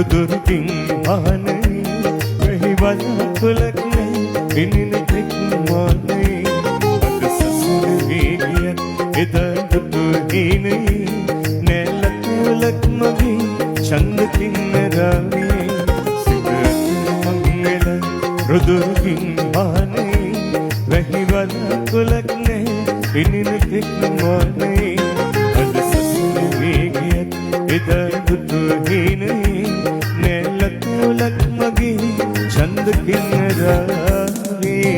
රුදුරුකින් ආනේ වෙහිවල කුලක්නේ පිනින පික්මානේ අද සසුන වේගිය එදා දුතු හීනේ නැලතුලක් මගේ චන්ද කින්නරාවේ සිත මංගල රුදුරුකින් ආනේ වෙහිවල කුලක්නේ පිනින පික්මානේ අද සසුන වේගිය එදා දුතු හීනේ නැලතුලක් මගේ චන්ද කින්නරාවේ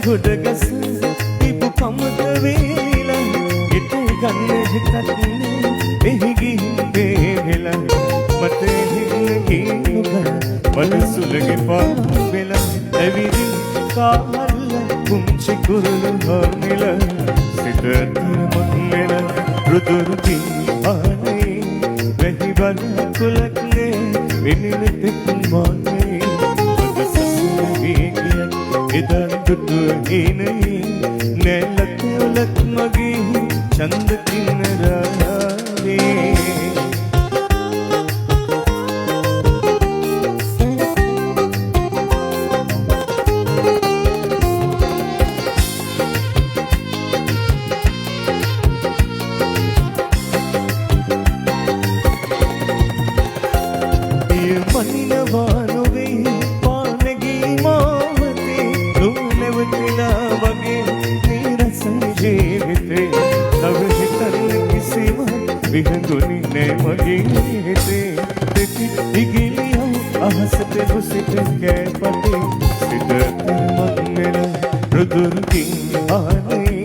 ගොඩගස ඉපු කමත වේලිලා හිත ගන්න හිතන්නේ එහි ගිහින් වේලා මට හින්න ගිනුක මට සුලගේ පාප වෙලා ඇවිදි කාමල්ල කුංචි කුරුළු හොමිල සිත මංගල රුදුරුකින් ආනේ වෙහිවල කුලක්නේ විනින පික්මානේ අද සසුන වේගිය එදා දුතු හීනේ නැලතුලක් මගේ චන්ද කින්නරාවේ මනිනවා නොවේ පානගී මාවතේ නුනැවතිලා වගේ නිරස ජීවිතේ තව හිතන්න කිසිම විහඳුනි නෑ මගේ හිතේ දෙති ඉගිලියෝ අහසට ගොසිට කෑපතේ සිත මංගල රුදුරුකින් ආනේ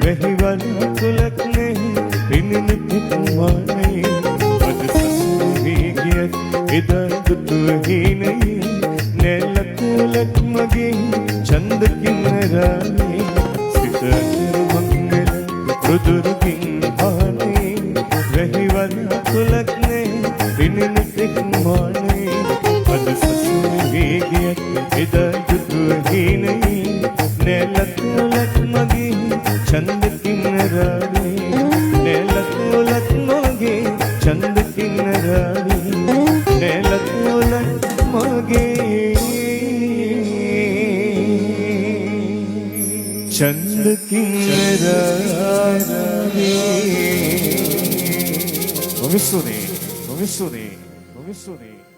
වෙහිවල කුලක්නේ පිනින පික්මානේ අද සසුන වේගිය එදා දුතු හීනේ නැලතුලක් මගේ චන්ද කින්නරාවේ සිත මංගල රුදුරුකින් ආනේ වෙහිවල කුලක්නේ පිනින පික්මානේ අද සසුන වේගිය එදා දුතු හීනේ නැලතුලක් මගේ චන්ද කින්නරාවේ නැලතුලක් මගේ චන්ද කින්නරාවේ නැලතුලක් මගේ චන්ද කින්නරාවේ Omisune